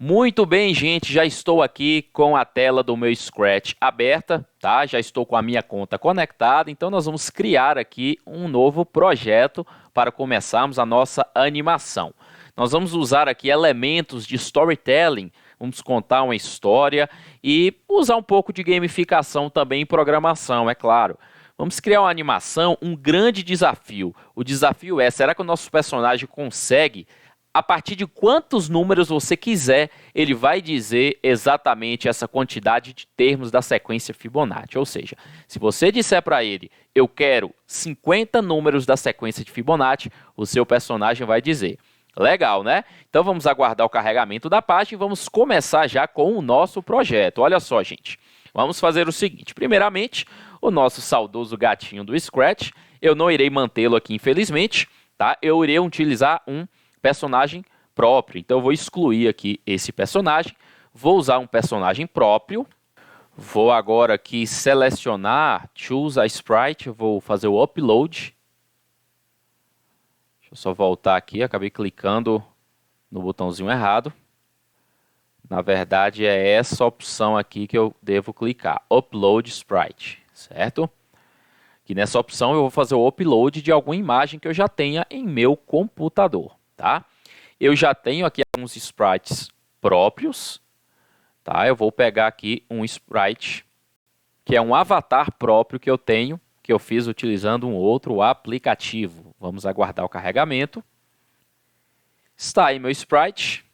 Muito bem, gente, já estou aqui com a tela do meu Scratch aberta, tá? Já estou com a minha conta conectada, então nós vamos criar aqui um novo projeto para começarmos a nossa animação. Nós vamos usar aqui elementos de storytelling, vamos contar uma história e usar um pouco de gamificação também em programação, é claro. Vamos criar uma animação, um grande desafio. O desafio é, será que o nosso personagem consegue, a partir de quantos números você quiser, ele vai dizer exatamente essa quantidade de termos da sequência Fibonacci. Ou seja, se você disser para ele, eu quero 50 números da sequência de Fibonacci, o seu personagem vai dizer. Legal, né? Então vamos aguardar o carregamento da página e vamos começar já com o nosso projeto. Olha só, gente. Vamos fazer o seguinte. Primeiramente, o nosso saudoso gatinho do Scratch. Eu não irei mantê-lo aqui, infelizmente, tá? Eu irei utilizar um personagem próprio. Então eu vou excluir aqui esse personagem. Vou usar um personagem próprio. Vou agora aqui selecionar, choose a sprite. Vou fazer o upload. Deixa eu só voltar aqui, acabei clicando no botãozinho errado. Na verdade, é essa opção aqui que eu devo clicar, Upload Sprite, certo? Que nessa opção eu vou fazer o upload de alguma imagem que eu já tenha em meu computador, tá? Eu já tenho aqui alguns sprites próprios, tá? Eu vou pegar aqui um sprite, que é um avatar próprio que eu tenho, que eu fiz utilizando um outro aplicativo. Vamos aguardar o carregamento. Está aí meu sprite.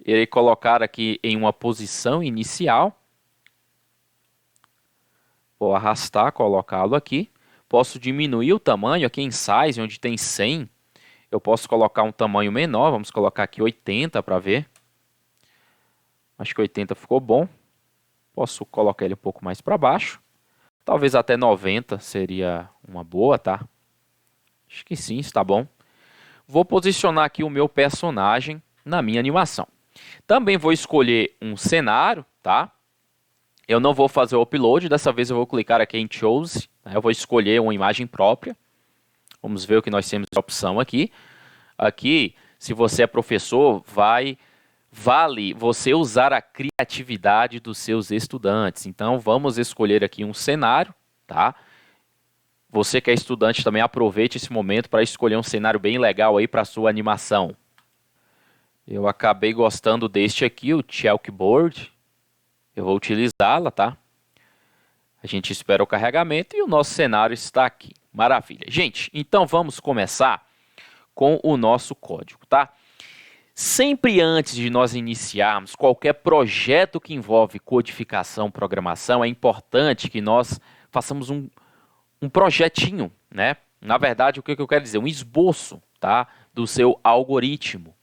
Irei colocar aqui em uma posição inicial. Vou arrastar, colocá-lo aqui. Posso diminuir o tamanho aqui em Size, onde tem 100. Eu posso colocar um tamanho menor. Vamos colocar aqui 80 para ver. Acho que 80 ficou bom. Posso colocar ele um pouco mais para baixo. Talvez até 90 seria uma boa, tá? Acho que sim, está bom. Vou posicionar aqui o meu personagem na minha animação. Também vou escolher um cenário, tá? Eu não vou fazer o upload, dessa vez eu vou clicar aqui em Choose. Né? Eu vou escolher uma imagem própria. Vamos ver o que nós temos de opção aqui. Aqui, se você é professor, vale você usar a criatividade dos seus estudantes. Então, vamos escolher aqui um cenário, tá? Você que é estudante também aproveite esse momento para escolher um cenário bem legal aí para a sua animação. Eu acabei gostando deste aqui, o Chalkboard. Eu vou utilizá-la, tá? A gente espera o carregamento e o nosso cenário está aqui. Maravilha. Gente, então vamos começar com o nosso código, tá? Sempre antes de nós iniciarmos qualquer projeto que envolve codificação, programação, é importante que nós façamos um projetinho, né? Na verdade, o que eu quero dizer? Um esboço, tá? Do seu algoritmo.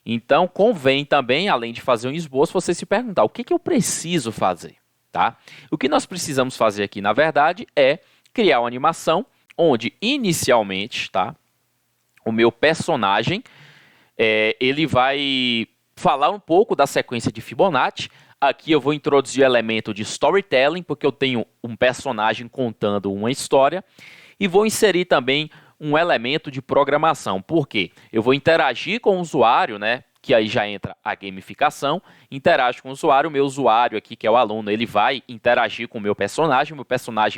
Então, convém também, além de fazer um esboço, você se perguntar, o que eu preciso fazer, tá? O que nós precisamos fazer aqui, na verdade, é criar uma animação onde, inicialmente, tá? O meu personagem, ele vai falar um pouco da sequência de Fibonacci. Aqui eu vou introduzir o elemento de storytelling, porque eu tenho um personagem contando uma história. E vou inserir também um elemento de programação. Por quê? Eu vou interagir com o usuário, né? Que aí já entra a gamificação. Interage com o usuário. O meu usuário aqui, que é o aluno, ele vai interagir com o meu personagem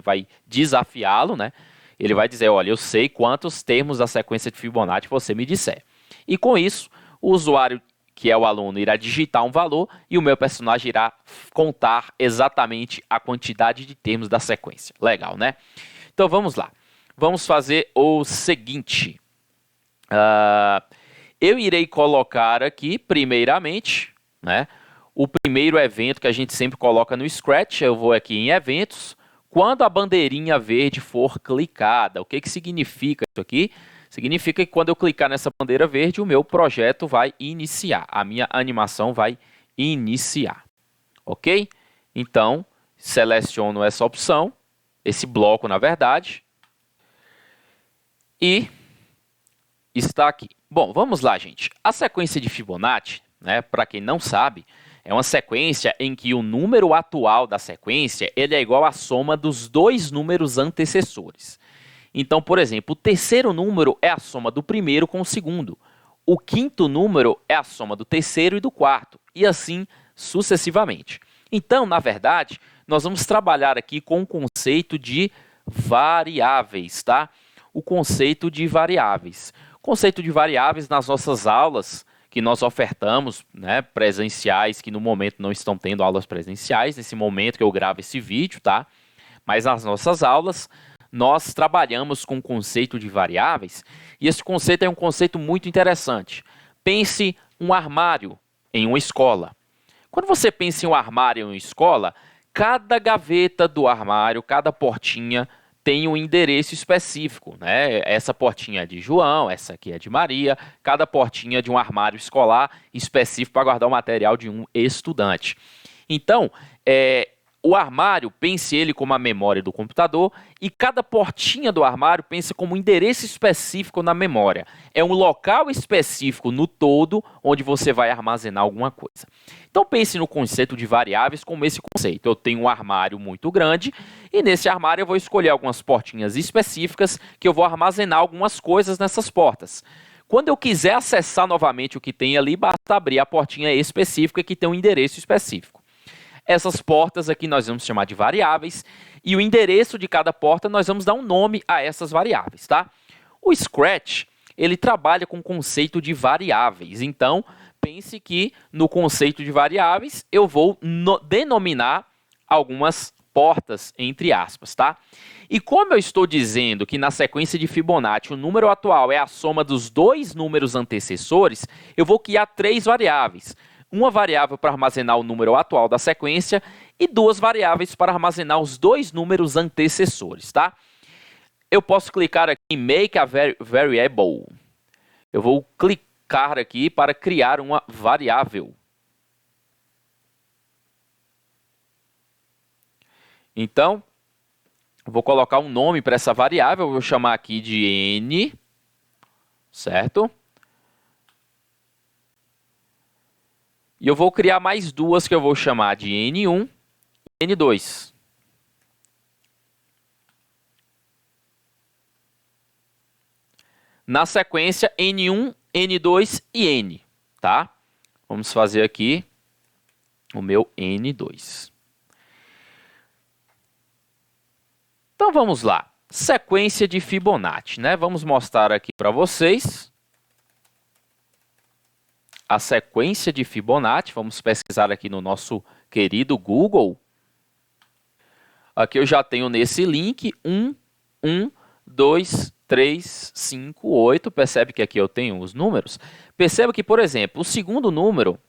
vai desafiá-lo, né? Ele vai dizer, olha, eu sei quantos termos da sequência de Fibonacci você me disser. E com isso, o usuário, que é o aluno, irá digitar um valor e o meu personagem irá contar exatamente a quantidade de termos da sequência. Legal, né? Então vamos lá. Vamos fazer o seguinte. Eu irei colocar aqui, primeiramente, né, o primeiro evento que a gente sempre coloca no Scratch. Eu vou aqui em eventos. Quando a bandeirinha verde for clicada, o que significa isso aqui? Significa que quando eu clicar nessa bandeira verde, o meu projeto vai iniciar. A minha animação vai iniciar. Ok? Então, seleciono essa opção, esse bloco, na verdade. E está aqui. Bom, vamos lá, gente. A sequência de Fibonacci, né, para quem não sabe, é uma sequência em que o número atual da sequência ele é igual à soma dos dois números antecessores. Então, por exemplo, o terceiro número é a soma do primeiro com o segundo. o quinto número é a soma do terceiro e do quarto, e assim sucessivamente. Então, na verdade, nós vamos trabalhar aqui com o conceito de variáveis, tá? O conceito de variáveis. O conceito de variáveis nas nossas aulas que nós ofertamos, né, presenciais, que no momento não estão tendo aulas presenciais, nesse momento que eu gravo esse vídeo, tá? Mas nas nossas aulas, nós trabalhamos com o conceito de variáveis, e esse conceito é um conceito muito interessante. Pense um armário em uma escola. Quando você pensa em um armário em uma escola, cada gaveta do armário, cada portinha tem um endereço específico, né? Essa portinha é de João, essa aqui é de Maria, cada portinha de um armário escolar específico para guardar o material de um estudante. Então, o armário, pense ele como a memória do computador, e cada portinha do armário pense como um endereço específico na memória. É um local específico no todo onde você vai armazenar alguma coisa. Então pense no conceito de variáveis como esse conceito. Eu tenho um armário muito grande e nesse armário eu vou escolher algumas portinhas específicas que eu vou armazenar algumas coisas nessas portas. Quando eu quiser acessar novamente o que tem ali, basta abrir a portinha específica que tem um endereço específico. Essas portas aqui nós vamos chamar de variáveis e o endereço de cada porta nós vamos dar um nome a essas variáveis, tá? O Scratch, ele trabalha com o conceito de variáveis, então pense que no conceito de variáveis eu vou denominar algumas portas, entre aspas, tá? E como eu estou dizendo que na sequência de Fibonacci o número atual é a soma dos dois números antecessores, eu vou criar três variáveis. Uma variável para armazenar o número atual da sequência e duas variáveis para armazenar os dois números antecessores, tá? Eu posso clicar aqui em Make a Variable. Eu vou clicar aqui para criar uma variável. Então, vou colocar um nome para essa variável, eu vou chamar aqui de N, certo? E eu vou criar mais duas que eu vou chamar de N1 e N2. Na sequência, N1, N2 e N, tá? Vamos fazer aqui o meu N2. Então vamos lá. Sequência de Fibonacci, né? Vamos mostrar aqui para vocês a sequência de Fibonacci. Vamos pesquisar aqui no nosso querido Google. Aqui eu já tenho nesse link 1, 1, 2, 3, 5, 8. Percebe que aqui eu tenho os números? Perceba que, por exemplo, o segundo número,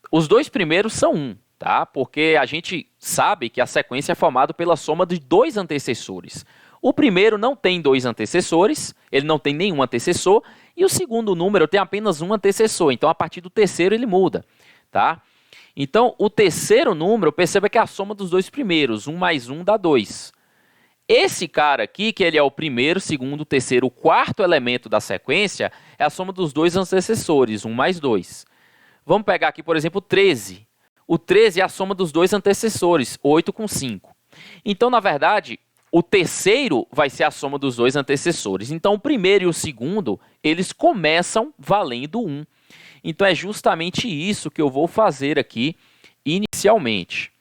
os dois primeiros são 1, tá? Porque a gente sabe que a sequência é formada pela soma de dois antecessores. O primeiro não tem dois antecessores, ele não tem nenhum antecessor, e o segundo número tem apenas um antecessor, então a partir do terceiro ele muda, tá? Então, o terceiro número, perceba que é a soma dos dois primeiros, 1 mais 1 dá 2. Esse cara aqui, que ele é o primeiro, segundo, terceiro, o quarto elemento da sequência, é a soma dos dois antecessores, 1 mais 2. Vamos pegar aqui, por exemplo, o 13. O 13 é a soma dos dois antecessores, 8 com 5. Então, na verdade, o terceiro vai ser a soma dos dois antecessores. Então, o primeiro e o segundo, eles começam valendo 1. Então, é justamente isso que eu vou fazer aqui inicialmente.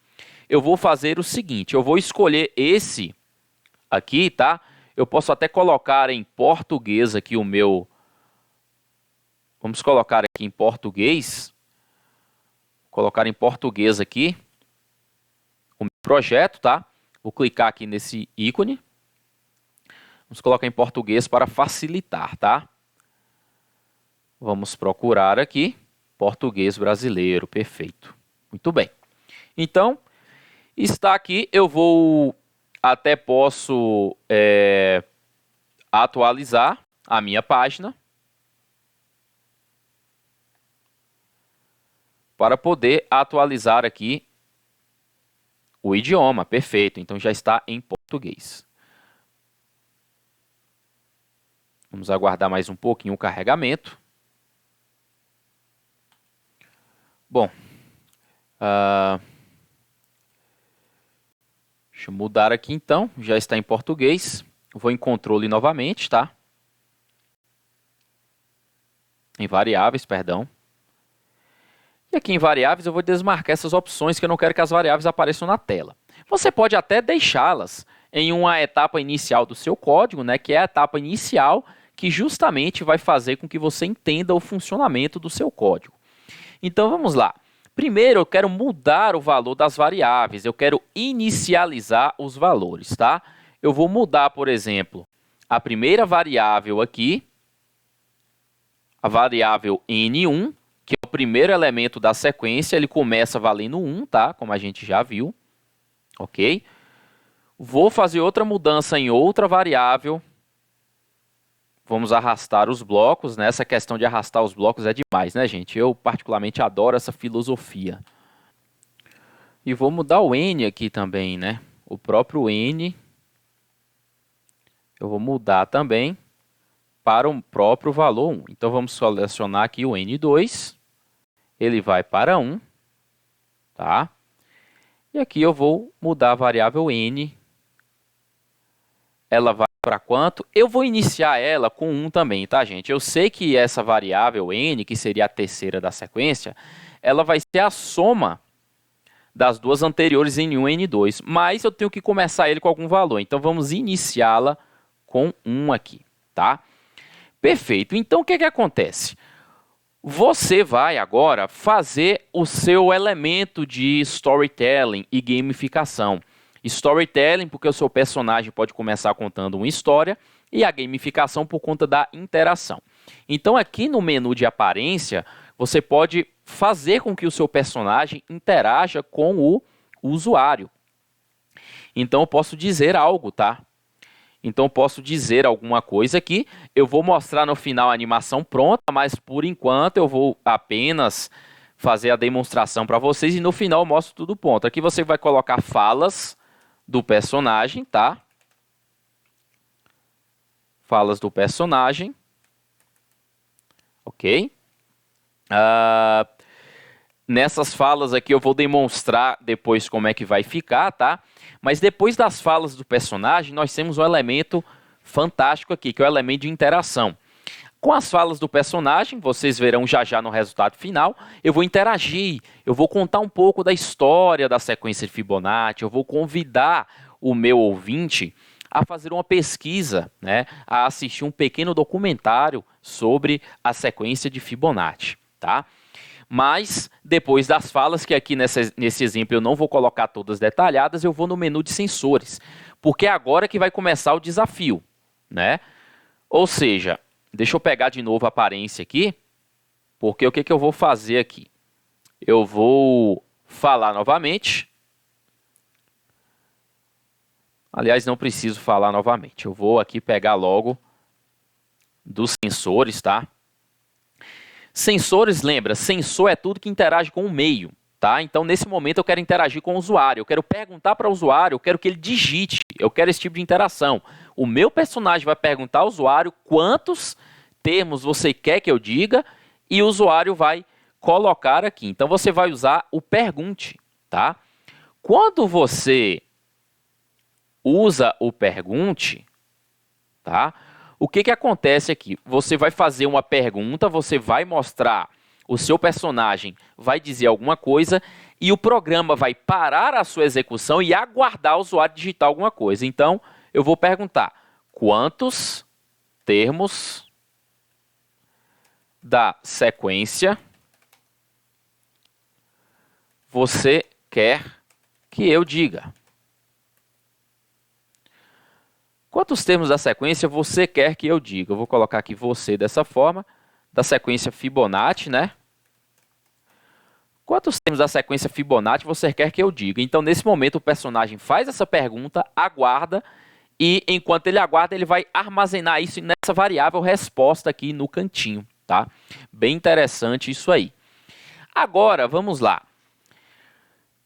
Eu vou fazer o seguinte, eu vou escolher esse aqui, tá? Eu posso até colocar em português aqui o meu... Vamos colocar aqui em português. Colocar em português aqui o meu projeto, tá? Vou clicar aqui nesse ícone. Vamos colocar em português para facilitar, tá? Vamos procurar aqui, português brasileiro, perfeito. Muito bem. Então, está aqui, eu vou, até posso atualizar a minha página para poder atualizar aqui o idioma, perfeito. Então, já está em português. Vamos aguardar mais um pouquinho o carregamento. Bom, deixa eu mudar aqui então, já está em português. Vou em controle novamente, tá? em variáveis, perdão. E aqui em variáveis eu vou desmarcar essas opções que eu não quero que as variáveis apareçam na tela. Você pode até deixá-las em uma etapa inicial do seu código, né, que é a etapa inicial que justamente vai fazer com que você entenda o funcionamento do seu código. Então vamos lá. Primeiro eu quero mudar o valor das variáveis, eu quero inicializar os valores, tá? Eu vou mudar, por exemplo, a primeira variável aqui, a variável N1, que é o primeiro elemento da sequência, ele começa valendo 1, tá? Como a gente já viu, ok? Vou fazer outra mudança em outra variável. Vamos arrastar os blocos, né? Essa questão de arrastar os blocos é demais, né, gente? Eu particularmente adoro essa filosofia. E vou mudar o N aqui também, né? O próprio N, eu vou mudar também para o próprio valor 1. Então vamos selecionar aqui o N2, ele vai para 1, tá? E aqui eu vou mudar a variável N, ela vai para quanto? Eu vou iniciar ela com 1 também, tá, gente? Eu sei que essa variável N, que seria a terceira da sequência, ela vai ser a soma das duas anteriores N1 e N2, mas eu tenho que começar ele com algum valor, então vamos iniciá-la com 1 aqui, tá? Perfeito, então o que acontece? Você vai agora fazer o seu elemento de storytelling e gamificação. Storytelling porque o seu personagem pode começar contando uma história e a gamificação por conta da interação. Então aqui no menu de aparência, você pode fazer com que o seu personagem interaja com o usuário. Então eu posso dizer algo, tá? Então eu posso dizer alguma coisa aqui, eu vou mostrar no final a animação pronta, mas por enquanto eu vou apenas fazer a demonstração para vocês e no final eu mostro tudo pronto. Aqui você vai colocar falas do personagem, tá? Falas do personagem, ok? Nessas falas aqui eu vou demonstrar depois como é que vai ficar, tá? Mas depois das falas do personagem, nós temos um elemento fantástico aqui, que é o elemento de interação. Com as falas do personagem, vocês verão já já no resultado final, eu vou interagir, eu vou contar um pouco da história da sequência de Fibonacci, eu vou convidar o meu ouvinte a fazer uma pesquisa, né, a assistir um pequeno documentário sobre a sequência de Fibonacci, tá? Mas, depois das falas, que aqui nesse exemplo eu não vou colocar todas detalhadas, eu vou no menu de sensores, porque é agora que vai começar o desafio, né? Ou seja, deixa eu pegar de novo a aparência aqui, porque o que eu vou fazer aqui? Eu vou falar novamente. Aliás, não preciso falar novamente, eu vou aqui pegar logo dos sensores, tá? Sensores, lembra, sensor é tudo que interage com o meio, tá? Então, nesse momento, eu quero interagir com o usuário, eu quero perguntar para o usuário, eu quero que ele digite, eu quero esse tipo de interação. O meu personagem vai perguntar ao usuário quantos termos você quer que eu diga e o usuário vai colocar aqui. Então, você vai usar o pergunte, tá? Quando você usa o pergunte, tá? O que acontece aqui? Você vai fazer uma pergunta, você vai mostrar, o seu personagem vai dizer alguma coisa e o programa vai parar a sua execução e aguardar o usuário digitar alguma coisa. Então, eu vou perguntar, quantos termos da sequência você quer que eu diga? Quantos termos da sequência você quer que eu diga? Eu vou colocar aqui você dessa forma, da sequência Fibonacci, né? Quantos termos da sequência Fibonacci você quer que eu diga? Então, nesse momento, o personagem faz essa pergunta, aguarda, e enquanto ele aguarda, ele vai armazenar isso nessa variável resposta aqui no cantinho, tá? Bem interessante isso aí. Agora, vamos lá.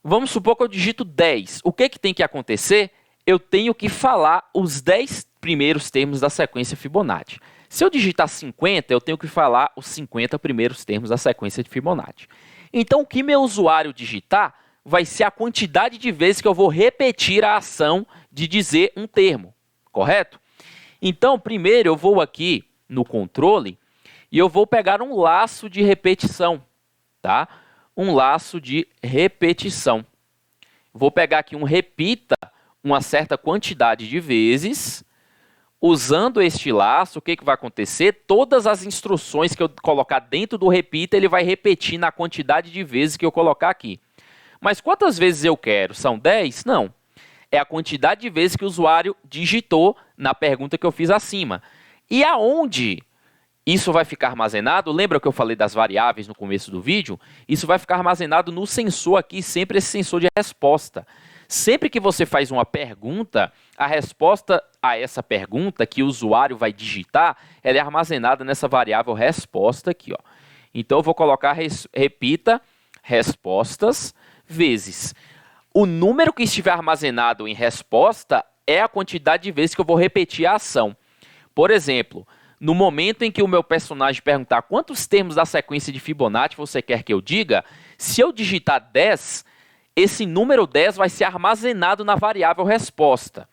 Vamos supor que eu digito 10. O que tem que acontecer? Eu tenho que falar os 10 primeiros termos da sequência Fibonacci. Se eu digitar 50, eu tenho que falar os 50 primeiros termos da sequência de Fibonacci. Então, o que meu usuário digitar vai ser a quantidade de vezes que eu vou repetir a ação de dizer um termo, correto? Então, primeiro eu vou aqui no controle e eu vou pegar um laço de repetição, tá? Um laço de repetição. Vou pegar aqui um repita uma certa quantidade de vezes. Usando este laço, o que vai acontecer? Todas as instruções que eu colocar dentro do repita, ele vai repetir na quantidade de vezes que eu colocar aqui. Mas quantas vezes eu quero? São 10? Não. É a quantidade de vezes que o usuário digitou na pergunta que eu fiz acima. E aonde isso vai ficar armazenado? Lembra que eu falei das variáveis no começo do vídeo? Isso vai ficar armazenado no sensor aqui, sempre esse sensor de resposta. Sempre que você faz uma pergunta, a resposta a essa pergunta que o usuário vai digitar, ela é armazenada nessa variável resposta aqui, ó. Então eu vou colocar repita respostas vezes. O número que estiver armazenado em resposta é a quantidade de vezes que eu vou repetir a ação. Por exemplo, no momento em que o meu personagem perguntar quantos termos da sequência de Fibonacci você quer que eu diga, se eu digitar 10, esse número 10 vai ser armazenado na variável resposta.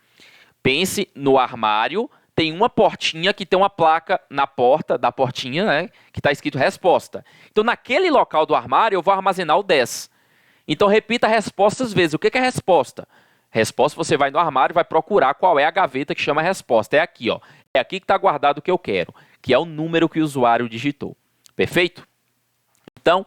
Pense no armário, tem uma portinha que tem uma placa na porta da portinha, né, que está escrito resposta. Então, naquele local do armário, eu vou armazenar o 10. Então, repita respostas vezes. O que é resposta? Resposta, você vai no armário e vai procurar qual é a gaveta que chama resposta. É aqui, ó. É aqui que está guardado o que eu quero, que é o número que o usuário digitou. Perfeito? Então,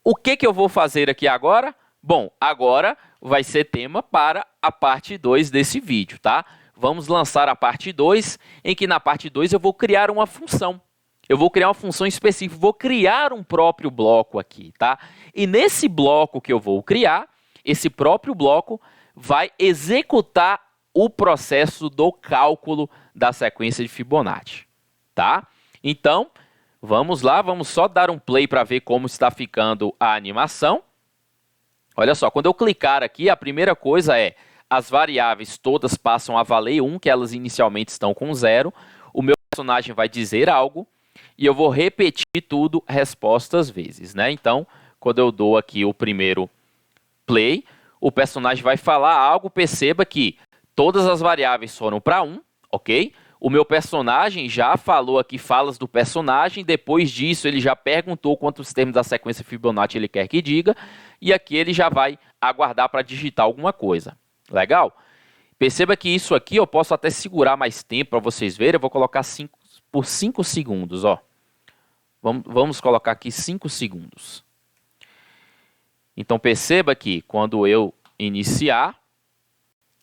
o que eu vou fazer aqui agora? Bom, agora vai ser tema para a parte 2 desse vídeo, tá? Vamos lançar a parte 2, em que na parte 2 eu vou criar uma função. Eu vou criar uma função específica, vou criar um próprio bloco aqui, tá? E nesse bloco que eu vou criar, esse próprio bloco vai executar o processo do cálculo da sequência de Fibonacci, tá? Então, vamos lá, vamos só dar um play para ver como está ficando a animação. Olha só, quando eu clicar aqui, a primeira coisa é as variáveis todas passam a valer 1, que elas inicialmente estão com 0. O meu personagem vai dizer algo e eu vou repetir tudo respostas vezes, né? Então, quando eu dou aqui o primeiro play, o personagem vai falar algo, perceba que todas as variáveis foram para 1, ok? O meu personagem já falou aqui falas do personagem, depois disso ele já perguntou quantos termos da sequência Fibonacci ele quer que diga, e aqui ele já vai aguardar para digitar alguma coisa. Legal? Perceba que isso aqui eu posso até segurar mais tempo para vocês verem, eu vou colocar por 5 segundos, ó. Vamos colocar aqui 5 segundos. Então perceba que quando eu iniciar,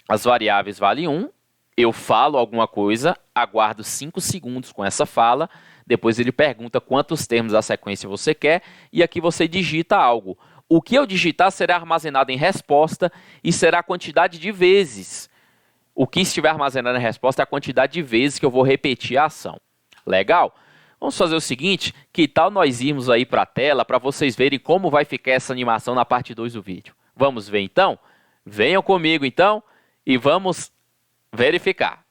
as variáveis valem 1, eu falo alguma coisa, aguardo 5 segundos com essa fala, depois ele pergunta quantos termos da sequência você quer, e aqui você digita algo. O que eu digitar será armazenado em resposta e será a quantidade de vezes. O que estiver armazenado em resposta é a quantidade de vezes que eu vou repetir a ação. Legal? Vamos fazer o seguinte, que tal nós irmos aí para a tela para vocês verem como vai ficar essa animação na parte 2 do vídeo. Vamos ver então? Venham comigo então e vamos verificar.